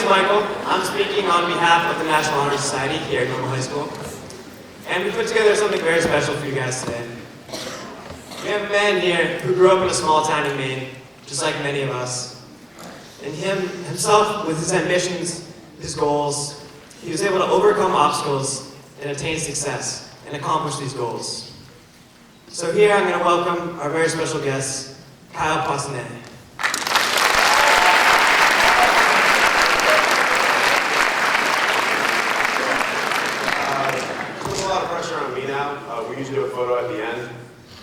is Michael. I'm speaking on behalf of the National Honor Society here at Normal High School. And we put together something very special for you guys today. We have a man here who grew up in a small town in Maine, just like many of us. And himself, with his ambitions, his goals, he was able to overcome obstacles and attain success and accomplish these goals. So here I'm going to welcome our very special guest, Kyle Poissonier. We usually do a photo at the end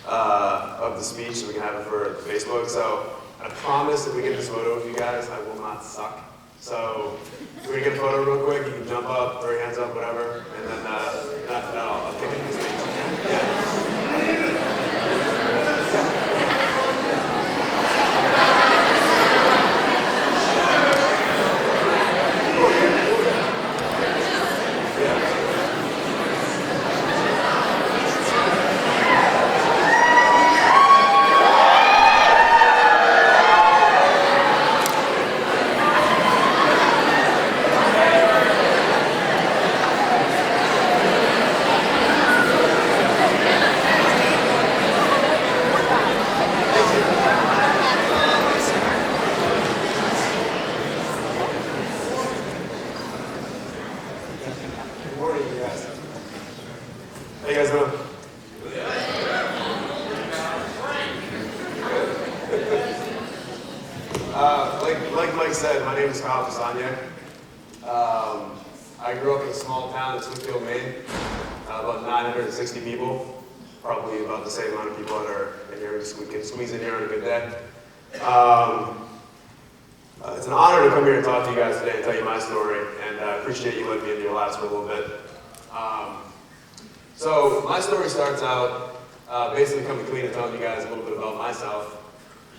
of the speech so we can have it for Facebook. So I promise if we get this photo with you guys, I will not suck. So we're gonna get a photo real quick. You can jump up, throw your hands up, whatever, and then I'll take it in the speech. Yeah. Like Mike said, my name is Kyle Poissonier. I grew up in a small town in Smithfield, Maine. About 960 people. Probably about the same amount of people that are in here. We can squeeze in here on a good day. It's an honor to come here and talk to you guys today and tell you my story. And I appreciate you letting me into your lives for a little bit. So my story starts out basically coming clean and telling you guys a little bit about myself.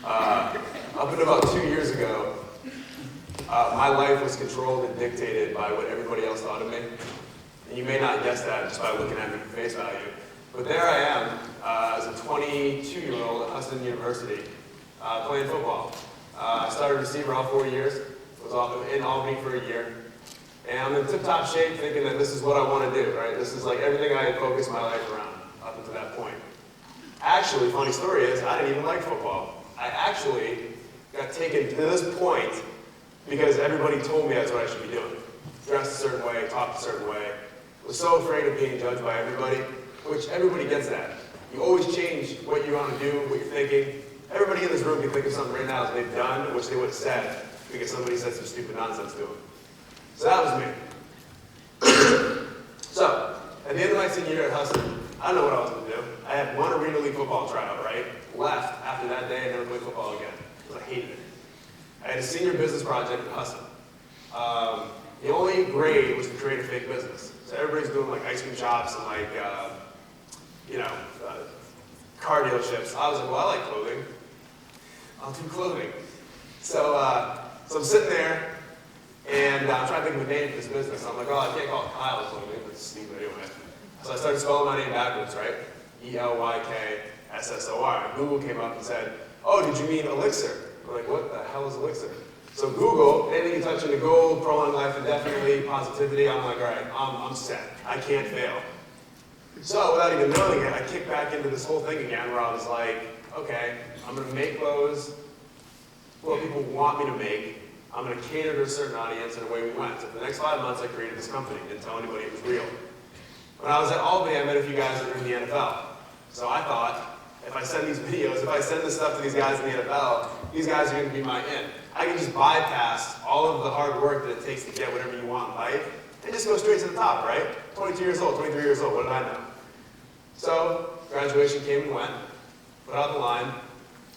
Up until about 2 years ago, my life was controlled and dictated by what everybody else thought of me. And you may not guess that just by looking at me for face value. But there I am, as a 22-year-old at Huston University, playing football. I started receiver all 4 years, was in Albany for a year. And I'm in tip-top shape thinking that this is what I want to do, right? This is like everything I had focused my life around up until that point. Actually, funny story is, I didn't even like football. I actually got taken to this point because everybody told me that's what I should be doing. Dressed a certain way, talked a certain way. Was so afraid of being judged by everybody, which everybody gets that. You always change what you want to do, what you're thinking. Everybody in this room can think of something right now that they've done, which they would have said because somebody said some stupid nonsense to them. So that was me. So, at the end of my senior year at Huston, I don't know what I was going to do. I had one Arena League football tryout, right? Left after that day and never played football again because I hated it. I had a senior business project at Huston. The only grade was to create a fake business. So everybody's doing like ice cream shops and like, car dealerships. I was like, well, I like clothing. I'll do clothing. So I'm sitting there and I'm trying to think of a name for this business. I'm like, oh, I can't call it Kyle Clothing. That's stupid anyway. So I started spelling my name backwards, right? ELYKSSOR. And Google came up and said, oh, did you mean elixir? I'm like, what the hell is elixir? So Google, anything you touch into gold, prolonged life indefinitely, positivity, I'm like, all right, I'm set. I can't fail. So without even knowing it, I kicked back into this whole thing again where I was like, okay, I'm going to make clothes what people want me to make. I'm going to cater to a certain audience, and away we went. So for the next 5 months, I created this company. Didn't tell anybody it was real. When I was at Albany, I met a few guys that were in the NFL. So I thought, if I send these videos, if I send this stuff to these guys in the NFL, these guys are going to be my in. I can just bypass all of the hard work that it takes to get whatever you want in life and just go straight to the top, right? 22 years old, 23 years old, what did I know? So graduation came and went, put out the line,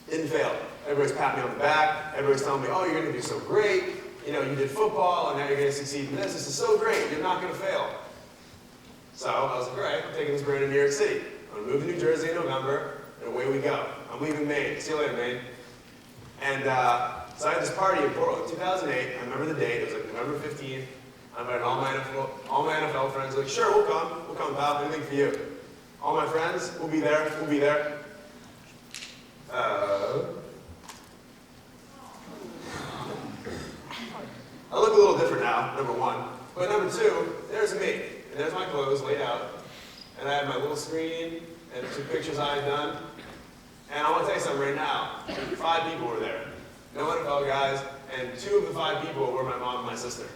didn't fail. Everybody's patting me on the back. Everybody's telling me, oh, you're going to do so great. You know, you did football, and now you're going to succeed in this. This is so great. You're not going to fail. So I was like, all right, I'm taking this brand to New York City. I'm going to move to New Jersey in November, and away we go. I'm leaving Maine. See you later, Maine. And so I had this party in Portland, 2008. I remember the date. It was like November 15th. I invited all my NFL friends. Like, sure, we'll come, pal. Anything for you. All my friends, we'll be there. I look a little different now, number one. But number two, there's me. And there's my clothes laid out. And I have my little screen and 2 pictures I had done. And I want to tell you something right now. 5 people were there. No NFL guys, and 2 of the 5 people were my mom and my sister.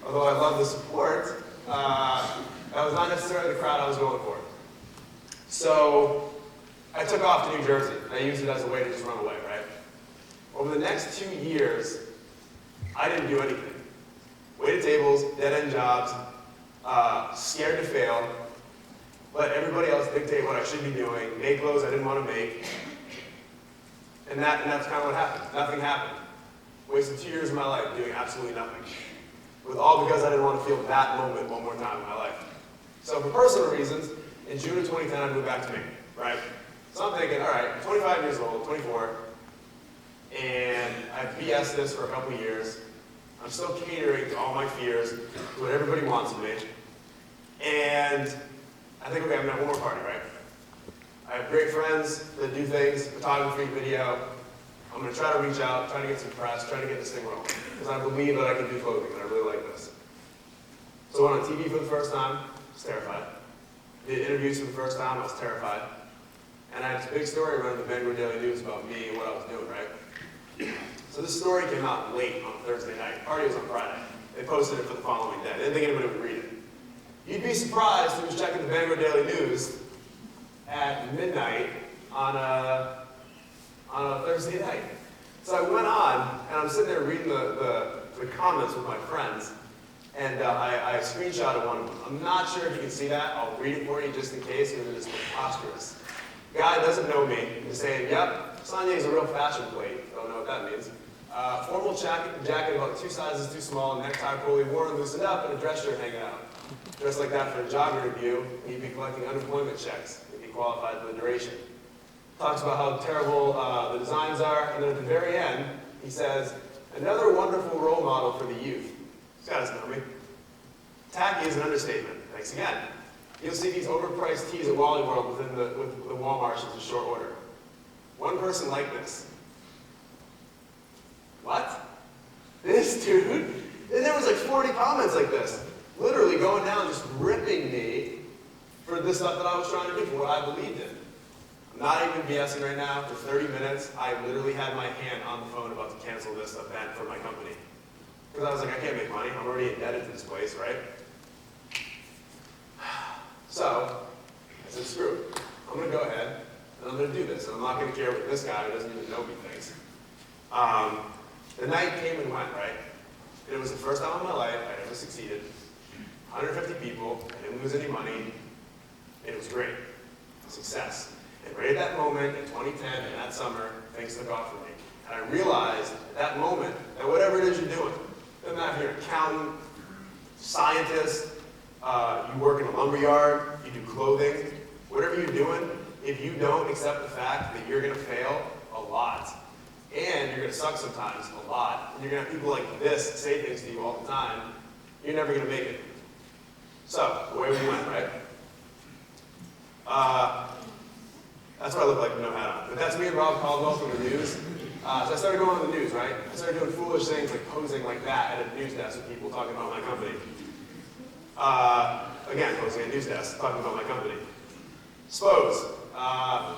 Although I love the support, that was not necessarily the crowd I was going for. So I took off to New Jersey. I used it as a way to just run away, right? Over the next 2 years, I didn't do anything. Waited tables, dead-end jobs, scared to fail, let everybody else dictate what I should be doing, make clothes I didn't want to make. And that's kind of what happened. Nothing happened. Wasted 2 years of my life doing absolutely nothing. With all because I didn't want to feel that moment one more time in my life. So for personal reasons, in June of 2010, I moved back to Maine, right? So I'm thinking, all right, I'm 25 years old, 24, and I've BS'd this for a couple of years. I'm still catering to all my fears, to what everybody wants of me. And I think, okay, I'm gonna have one more party, right? I have great friends that do things, photography, video. I'm gonna try to reach out, try to get some press, try to get this thing rolling. Because I believe that I can do clothing, and I really like this. So I went on TV for the first time, I was terrified. Did interviews for the first time, I was terrified. And I had this big story running the Bangor Daily News about me and what I was doing, right? So this story came out late on Thursday night. The party was on Friday. They posted it for the following day. They didn't think anybody would read it. You'd be surprised who was checking the Bangor Daily News at midnight on a Thursday night. So I went on, and I'm sitting there reading the comments with my friends, and I screenshotted one of them. I'm not sure if you can see that. I'll read it for you just in case, because it is preposterous. Guy doesn't know me. He's saying, yep, Sonia is a real fashion plate. Don't know what that means. Formal jacket about 2 sizes too small, necktie poorly worn, loosened up, and a dress shirt hanging out. Dressed like that for a job interview, he'd be collecting unemployment checks if he qualified for the duration. Talks about how terrible the designs are, and then at the very end, he says, another wonderful role model for the youth. This guy doesn't know me. Tacky is an understatement. Thanks again. You'll see these overpriced tees at Wally World with the Walmarts in short order. One person liked this. What? This dude? And there was like 40 comments like this. Literally going down, just ripping me for the stuff that I was trying to do, for what I believed in. I'm not even BSing right now. For 30 minutes, I literally had my hand on the phone about to cancel this event for my company. Because I was like, I can't make money. I'm already indebted to this place, right? So, I said, screw it. I'm going to go ahead, and I'm going to do this. And I'm not going to care what this guy who doesn't even know me thinks. The night came and went, right? It was the first time in my life I ever succeeded. 150 people, I didn't lose any money. It was great. Success. And right at that moment, in 2010, in that summer, things took off for me. And I realized at that moment that whatever it is you're doing, doesn't matter if you're an accountant, scientist, you work in a lumber yard, you do clothing, whatever you're doing, if you don't accept the fact that you're going to fail a lot, and you're going to suck sometimes a lot, and you're going to have people like this say things to you all the time, you're never going to make it. So, away we went, right? That's what I look like with no hat on. But that's me and Rob Caldwell from the news. So I started going on the news, right? I started doing foolish things like posing like that at a news desk with people talking about my company. Again, posing at a news desk, talking about my company. Spose. I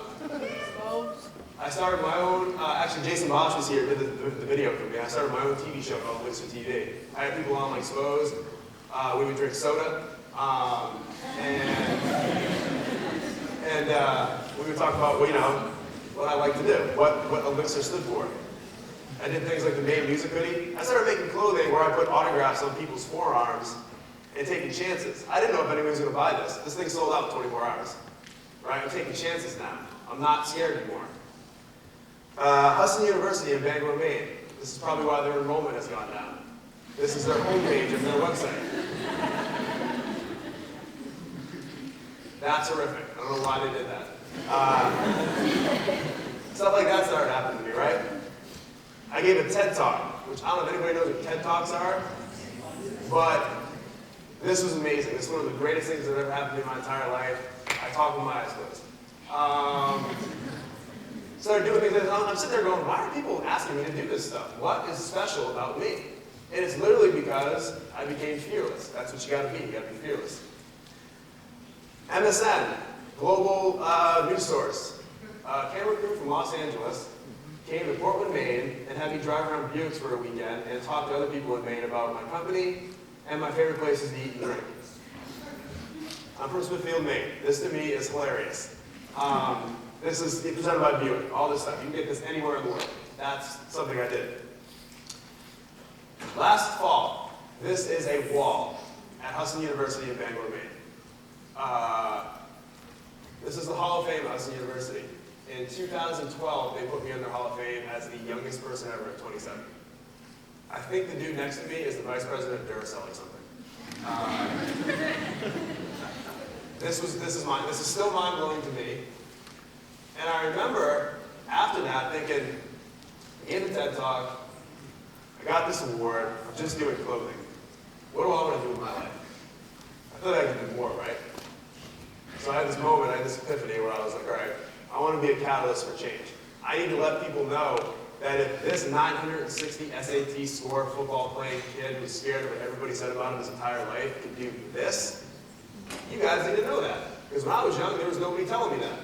started my own, actually Jason Bosch was here, did the video for me. I started my own TV show called Elixir TV. I had people on like Spose. We would drink soda. And we would talk about, well, you know, what I like to do, what Elixir stood for. I did things like the Maine music hoodie. I started making clothing where I put autographs on people's forearms and taking chances. I didn't know if anyone was going to buy this. This thing sold out in 24 hours. Right? I'm taking chances now. I'm not scared anymore. Hudson University in Bangor, Maine. This is probably why their enrollment has gone down. This is their homepage of their website. That's horrific. I don't know why they did that. Stuff like that started happening to me, right? I gave a TED Talk, which I don't know if anybody knows what TED Talks are, but this was amazing. This is one of the greatest things that ever happened to me in my entire life. I talk with my eyes closed. started doing things, and I'm sitting there going, why are people asking me to do this stuff? What is special about me? And it's literally because I became fearless. That's what you gotta be. You gotta be fearless. MSN, global news source. Camera crew from Los Angeles came to Portland, Maine, and had me drive around Berwick for a weekend and talk to other people in Maine about my company and my favorite places to eat and drink. I'm from Smithfield, Maine. This to me is hilarious. This is presented by Berwick, all this stuff. You can get this anywhere in the world. That's something I did. Last fall, this is a wall at Hudson University in Bangor, Maine. This is the Hall of Fame at Hudson University. In 2012, they put me in their Hall of Fame as the youngest person ever at 27. I think the dude next to me is the vice president of Duracell or something. This is still mind-blowing to me. And I remember after that thinking, I gave a TED Talk, I got this award, I'm just doing clothing. What do I want to do with my life? I thought I could do more, right? So I had this moment, I had this epiphany where I was like, all right, I want to be a catalyst for change. I need to let people know that if this 960 SAT score football playing kid who's scared of what everybody said about him his entire life can do this, you guys need to know that. Because when I was young, there was nobody telling me that.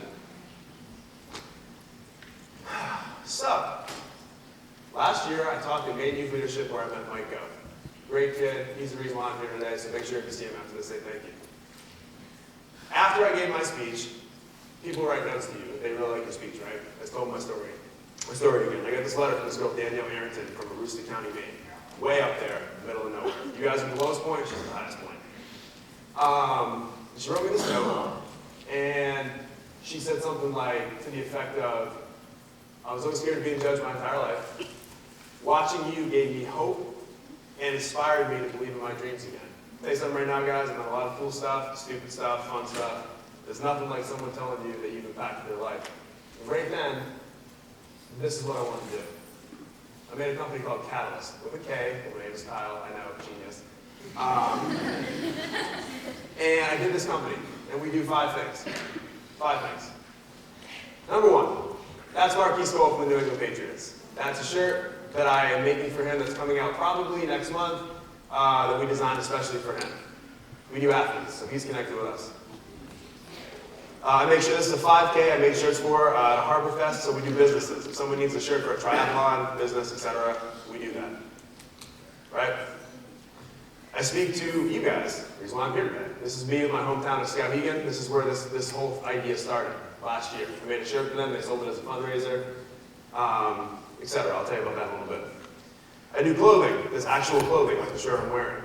So, last year I talked to Maine Youth Leadership where I met Mike Go. Great kid, he's the reason why I'm here today, so make sure you see him after this, say thank you. After I gave my speech, people write notes to you if they really like your speech, right? I told my story. My story again. I got this letter from this girl, Danielle Arrington, from Aroostook County, Maine. Way up there, middle of nowhere. You guys are the lowest point, she's the highest point. She wrote me this note, and she said something like, to the effect of, I was always scared of being judged my entire life. Watching you gave me hope and inspired me to believe in my dreams again. I'll tell you something right now, guys, I've done a lot of cool stuff, stupid stuff, fun stuff. There's nothing like someone telling you that you've impacted their life. And right then, this is what I want to do. I made a company called Katakyst, with a K, and my name is Kyle, I know, genius. And I did this company, and we do 5 things. 5 things. Number 1, that's Marquis Cole from the New England Patriots. That's a shirt that I am making for him that's coming out probably next month, that we designed especially for him. We do athletes, so he's connected with us. I make sure this is a 5K. I made shirts for Harborfest, so we do businesses. If someone needs a shirt for a triathlon, business, etc., we do that. Right? I speak to you guys. Here's why I'm here today. This is me in my hometown of Skowhegan. This is where this whole idea started last year. I made a shirt for them. They sold it as a fundraiser, etc. I'll tell you about that in a little bit. I do clothing. This actual clothing, like the shirt I'm wearing.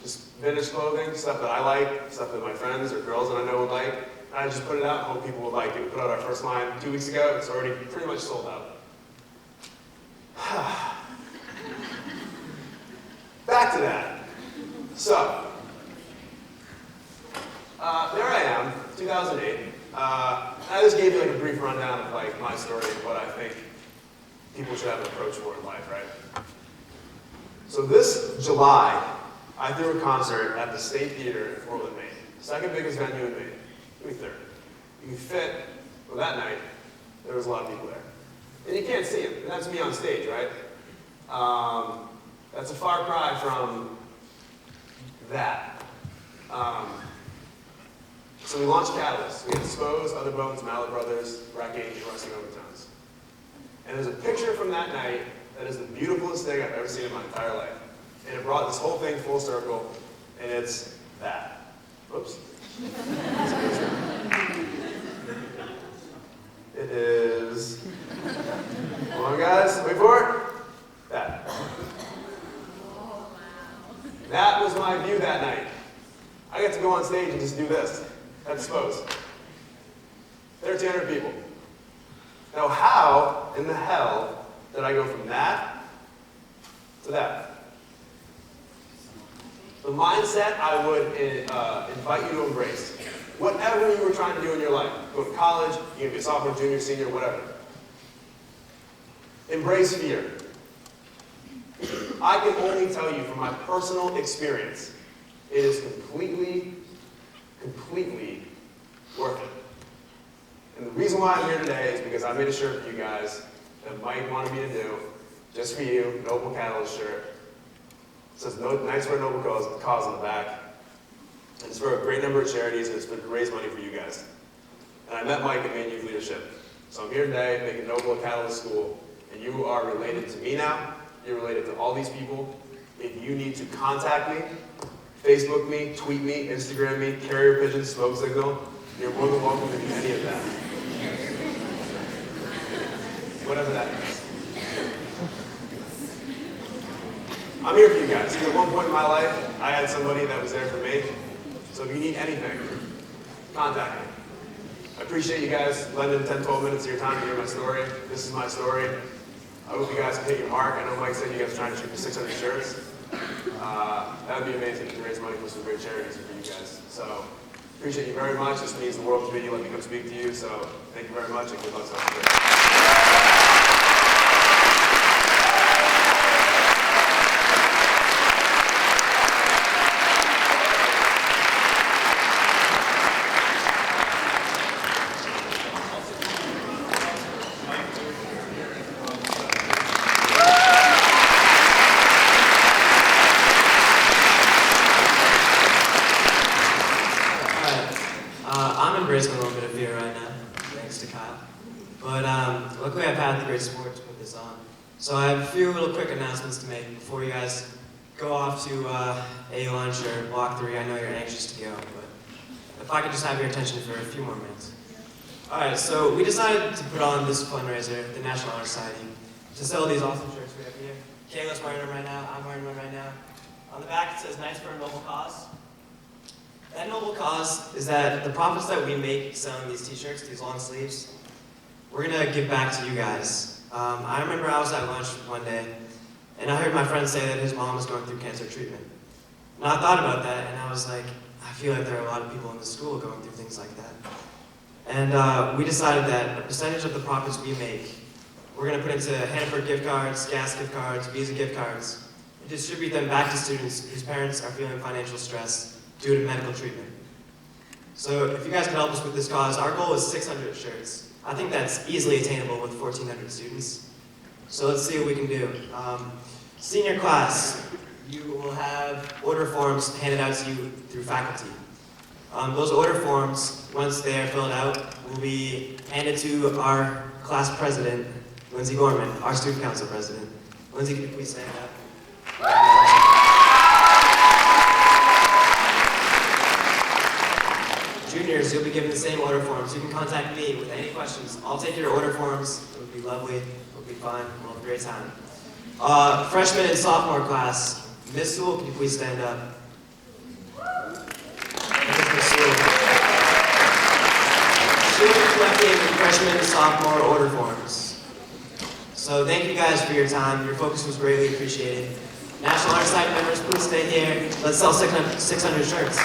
Just vintage clothing, stuff that I like, stuff that my friends or girls that I know would like. I just put it out and hope people would like it. We put out our first line 2 weeks ago. It's already pretty much sold out. Back to that. So, there I am, 2008. I just gave you like a brief rundown of like my story and what I think people should have an approach for in life, right? So this July, I threw a concert at the State Theater in Portland, Maine. Second biggest venue in Maine. Maybe third. You can fit, well that night, there was a lot of people there. And you can't see them, and that's me on stage, right? That's a far cry from that. So we launched Katakyst. We had Dispose, Other Bones, Mallet Brothers, Wrecking, and Rusting Overtones. And there's a picture from that night that is the beautifulest thing I've ever seen in my entire life. And it brought this whole thing full circle, and it's that. Whoops. It is, hold on guys, wait for it. That. That was my view that night. I got to go on stage and just do this. That's Dispose. 1,300 people. Now how in the hell did I go from that to that? The mindset I would invite you to embrace. Whatever you were trying to do in your life, go to college, you can be a sophomore, junior, senior, whatever. Embrace fear. I can only tell you from my personal experience, it is completely worth it. And the reason why I'm here today is because I made a shirt for you guys that Mike wanted me to do, just for you, Noble Catalyst shirt. It says Knights for a Noble Cause on the back. And it's for a great number of charities, and it's to raise money for you guys. And I met Mike at Maine Youth Leadership. So I'm here today making Noble a Catalyst School, and you are related to me now. You're related to all these people. If you need to contact me, Facebook me, tweet me, Instagram me, carrier pigeon, smoke signal, you're more than welcome to do any of that. Whatever that is. I'm here for you guys. At one point in my life, I had somebody that was there for me. So if you need anything, contact me. I appreciate you guys lending 10, 12 minutes of your time to hear my story. This is my story. I hope you guys can hit your mark. I know Mike said you guys are trying to shoot for 600 shirts. That would be amazing to raise money for some great charities for you guys. So appreciate you very much. This means the world to me. You let me come speak to you. So thank you very much, and good luck to I'm embracing a little bit of fear right now, thanks to Kyle. But luckily I've had the great support to put this on. So I have a few little quick announcements to make before you guys go off to A lunch or Block 3. I know you're anxious to go, but if I could just have your attention for a few more minutes. Alright, so we decided to put on this fundraiser, the National Honor Society, to sell these awesome shirts we have here. Kayla's wearing them right now, I'm wearing one right now. On the back it says Knights for a Noble Cause. That noble cause is that the profits that we make selling these t-shirts, these long sleeves, we're going to give back to you guys. I remember I was at lunch one day, and I heard my friend say that his mom was going through cancer treatment. And I thought about that, and I was like, I feel like there are a lot of people in the school going through things like that. And we decided that a percentage of the profits we make, we're going to put into Hannaford gift cards, gas gift cards, Visa gift cards, and distribute them back to students whose parents are feeling financial stress due to medical treatment. So if you guys can help us with this cause, our goal is 600 shirts. I think that's easily attainable with 1,400 students. So let's see what we can do. Senior class, you will have order forms handed out to you through faculty. Those order forms, once they are filled out, will be handed to our class president, Lindsay Gorman, our student council president. Lindsay, can you please stand up? Juniors, you'll be given the same order forms. You can contact me with any questions. I'll take your order forms. It'll be lovely. It'll be fun. We'll have a great time. Freshman and sophomore class. Miss Sewell, can you please stand up? Miss Sewell. She'll be collecting freshman and sophomore order forms. So thank you guys for your time. Your focus was greatly appreciated. National Honor Society members, please stay here. Let's sell 600 shirts.